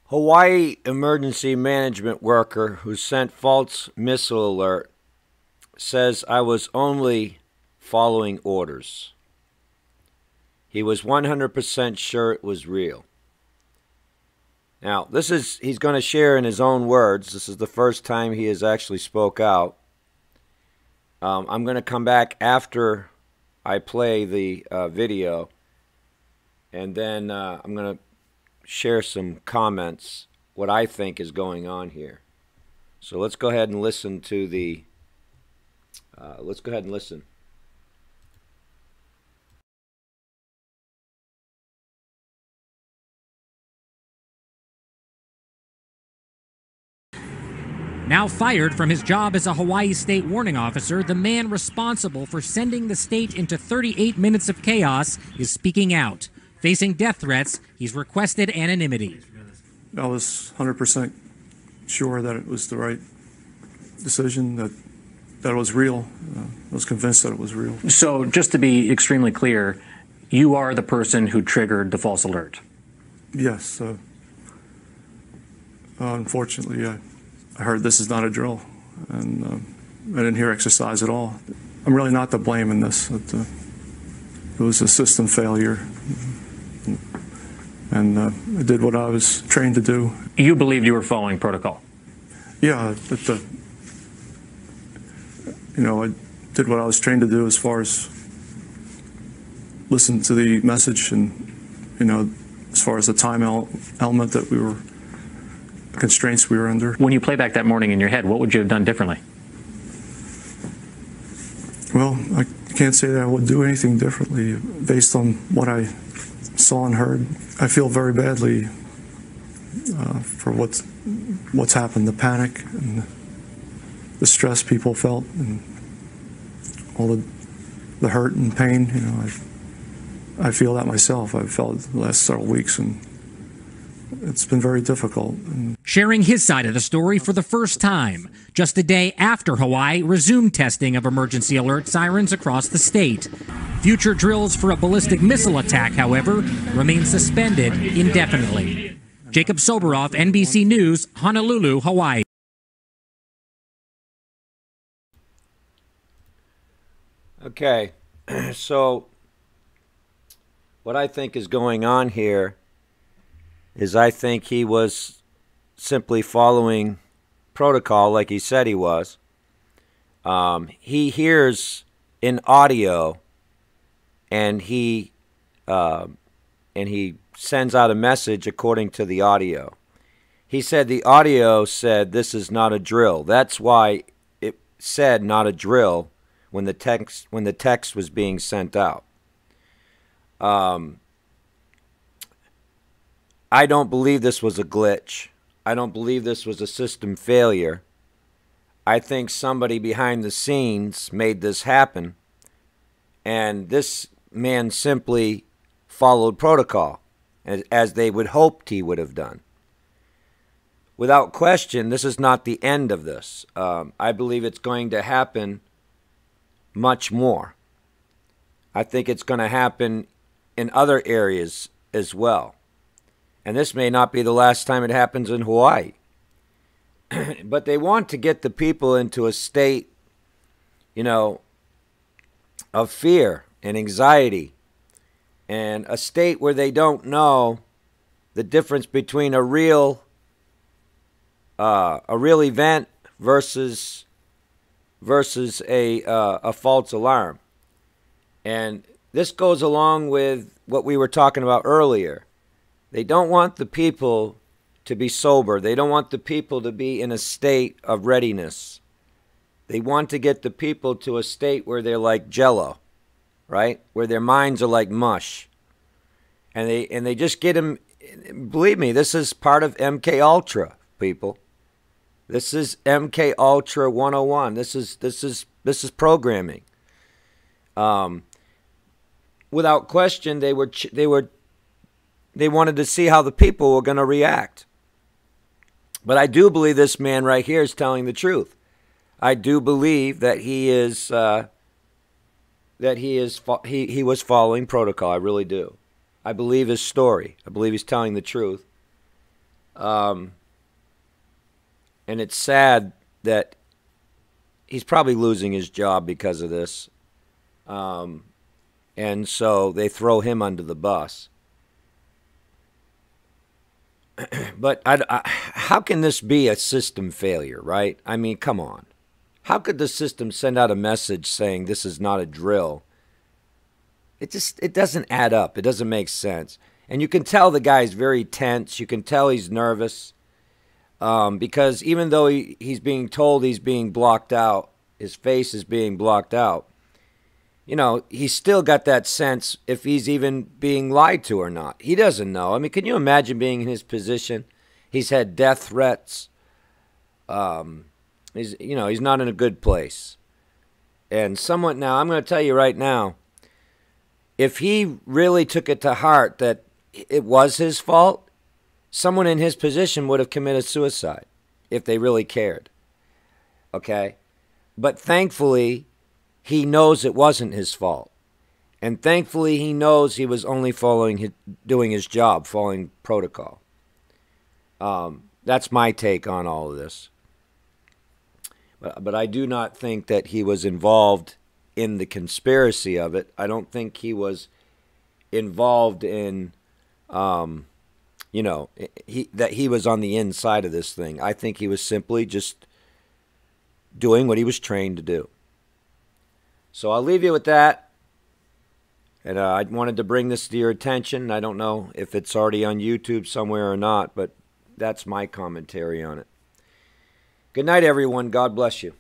Hawaii emergency management worker who sent false missile alert says I was only following orders. He was 100% sure it was real. Now, he's going to share in his own words. This is the first time he has actually spoke out. I'm going to come back after I play the video, and then I'm going to share some comments, what I think is going on here. So let's go ahead and listen to the, let's go ahead and listen. Now fired from his job as a Hawaii State Warning Officer, the man responsible for sending the state into 38 minutes of chaos is speaking out. Facing death threats, he's requested anonymity. I was 100% sure that it was the right decision, that it was real. I was convinced that it was real. So just to be extremely clear, you are the person who triggered the false alert? Yes. Unfortunately, I heard this is not a drill, and I didn't hear exercise at all. I'm really not to blame in this. It was a system failure, and I did what I was trained to do. You believed you were following protocol? Yeah, I did what I was trained to do as far as listen to the message and, as far as the time element that we were, constraints we were under. When you play back that morning in your head, what would you have done differently? Well, I can't say that I would do anything differently based on what I saw and heard. I feel very badly for what's happened, the panic and the stress people felt, and all the hurt and pain. I feel that myself. I've felt it the last several weeks, and it's been very difficult. Sharing his side of the story for the first time, just a day after Hawaii resumed testing of emergency alert sirens across the state. Future drills for a ballistic missile attack, however, remain suspended indefinitely. Jacob Soboroff, NBC News, Honolulu, Hawaii. Okay, so what I think is going on here is I think he was simply following protocol like he said he was. He hears in audio, and he sends out a message according to the audio. He said the audio said this is not a drill. That's why it said not a drill when the text was being sent out. I don't believe this was a glitch. I don't believe this was a system failure. I think somebody behind the scenes made this happen, and this man simply followed protocol, as they would hoped he would have done. Without question, this is not the end of this. I believe it's going to happen much more. I think it's going to happen in other areas as well. And this may not be the last time it happens in Hawaii. But they want to get the people into a state, of fear and anxiety, and a state where they don't know the difference between a real event versus a false alarm. And this goes along with what we were talking about earlier. They don't want the people to be sober. They don't want the people to be in a state of readiness. They want to get the people to a state where they're like Jell-O, right? Where their minds are like mush. And they just get them. Believe me, this is part of MK Ultra, people. This is MK Ultra 101. This is programming. Without question, they wanted to see how the people were going to react. But I do believe this man right here is telling the truth. I do believe that he was following protocol. I really do. I believe his story. I believe he's telling the truth. And it's sad that he's probably losing his job because of this. And so they throw him under the bus. But how can this be a system failure, right? I mean, come on. How could the system send out a message saying this is not a drill? It doesn't add up. It doesn't make sense. And you can tell the guy's very tense. You can tell he's nervous. Because even though he's being told he's being blocked out, his face is being blocked out, you know, he's still got that sense if he's even being lied to or not. He doesn't know. I mean, can you imagine being in his position? He's had death threats. He's not in a good place. And now, I'm going to tell you right now, if he really took it to heart that it was his fault, someone in his position would have committed suicide if they really cared. Okay? But thankfully, he knows it wasn't his fault. And thankfully, he knows he was only doing his job, following protocol. That's my take on all of this. But I do not think that he was involved in the conspiracy of it. I don't think he was involved in, that he was on the inside of this thing. I think he was simply just doing what he was trained to do. So I'll leave you with that. And I wanted to bring this to your attention. I don't know if it's already on YouTube somewhere or not, but that's my commentary on it. Good night, everyone. God bless you.